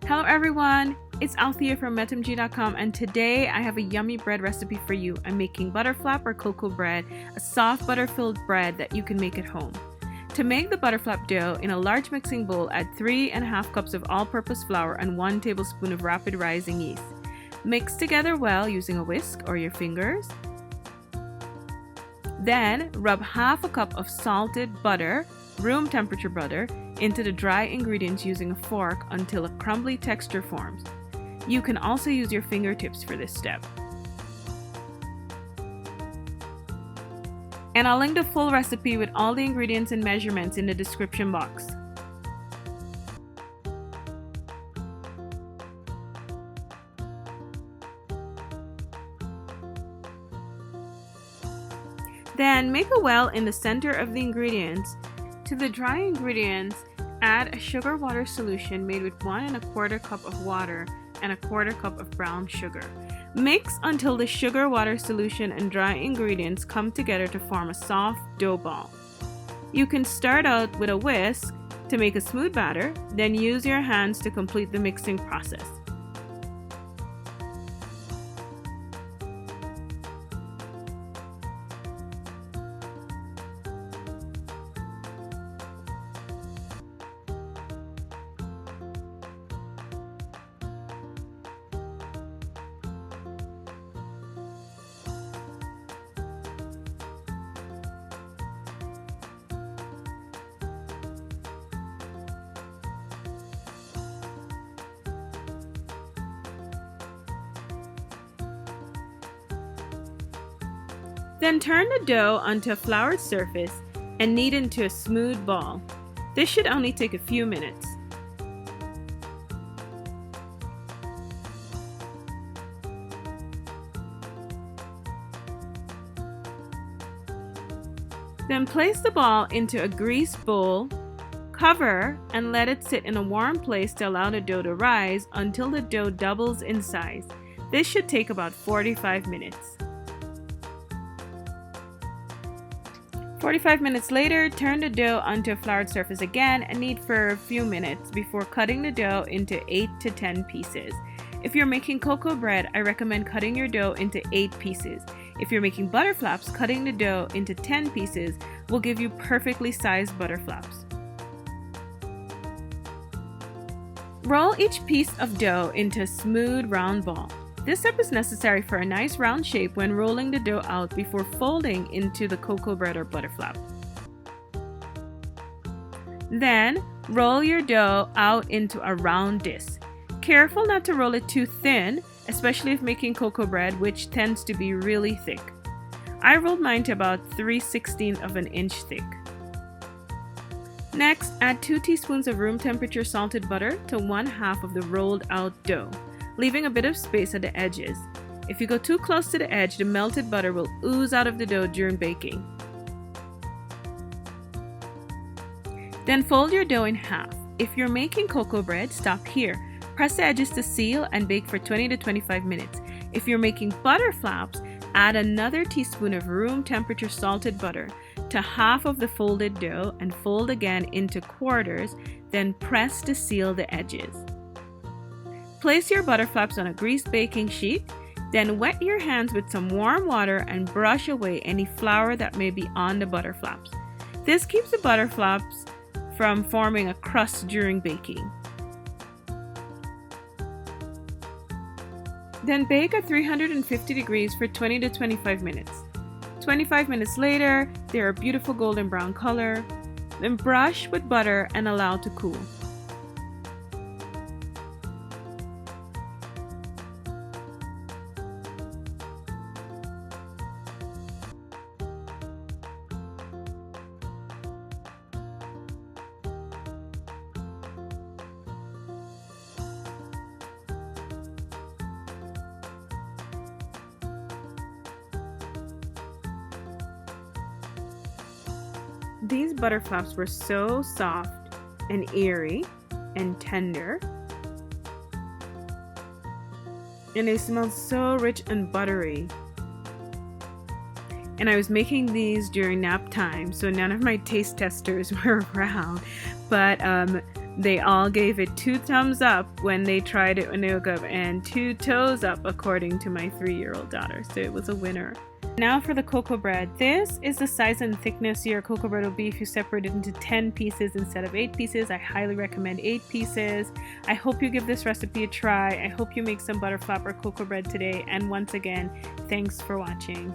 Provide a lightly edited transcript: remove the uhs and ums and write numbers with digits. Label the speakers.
Speaker 1: Hello everyone, it's Althea from metemgeeblog, and today I have a yummy bread recipe for you. I'm making butterflap or cocoa bread, a soft butter-filled bread that you can make at home. To make the butterflap dough, in a large mixing bowl, add 3.5 cups of all-purpose flour and 1 tablespoon of rapid rising yeast. Mix together well using a whisk or your fingers. Then rub half a cup of salted butter, room temperature butter, into the dry ingredients using a fork until a crumbly texture forms. You can also use your fingertips for this step. And I'll link the full recipe with all the ingredients and measurements in the description box. Then make a well in the center of the ingredients. To the dry ingredients, add a sugar water solution made with 1.25 cup of water and 1/4 cup of brown sugar. Mix until the sugar water solution and dry ingredients come together to form a soft dough ball. You can start out with a whisk to make a smooth batter, then use your hands to complete the mixing process. Then turn the dough onto a floured surface and knead into a smooth ball. This should only take a few minutes. Then place the ball into a greased bowl, cover, and let it sit in a warm place to allow the dough to rise until the dough doubles in size. This should take about 45 minutes. 45 minutes later, turn the dough onto a floured surface again and knead for a few minutes before cutting the dough into 8 to 10 pieces. If you're making cocoa bread, I recommend cutting your dough into 8 pieces. If you're making butterflaps, cutting the dough into 10 pieces will give you perfectly sized butterflaps. Roll each piece of dough into a smooth round ball. This step is necessary for a nice round shape when rolling the dough out before folding into the cocoa bread or butterflap. Then, roll your dough out into a round disc. Careful not to roll it too thin, especially if making cocoa bread, which tends to be really thick. I rolled mine to about 3/16 of an inch thick. Next, add 2 teaspoons of room temperature salted butter to 1/2 of the rolled out dough, leaving a bit of space at the edges. If you go too close to the edge, the melted butter will ooze out of the dough during baking. Then fold your dough in half. If you're making cocoa bread, stop here. Press the edges to seal and bake for 20 to 25 minutes. If you're making butterflaps, add another teaspoon of room temperature salted butter to half of the folded dough and fold again into quarters, then press to seal the edges. Place your butterflaps on a greased baking sheet, then wet your hands with some warm water and brush away any flour that may be on the butterflaps. This keeps the butterflaps from forming a crust during baking. Then bake at 350 degrees for 20 to 25 minutes. 25 minutes later, they are a beautiful golden brown color. Then brush with butter and allow to cool. These butterflaps were so soft and airy and tender, and they smelled so rich and buttery. And I was making these during nap time, so none of my taste testers were around, but They all gave it 2 thumbs up when they tried it when they woke up and 2 toes up according to my 3-year-old daughter. So it was a winner. Now for the cocoa bread. This is the size and thickness your cocoa bread will be if you separate it into 10 pieces instead of 8 pieces. I highly recommend 8 pieces. I hope you give this recipe a try. I hope you make some butterflap or cocoa bread today. And once again, thanks for watching.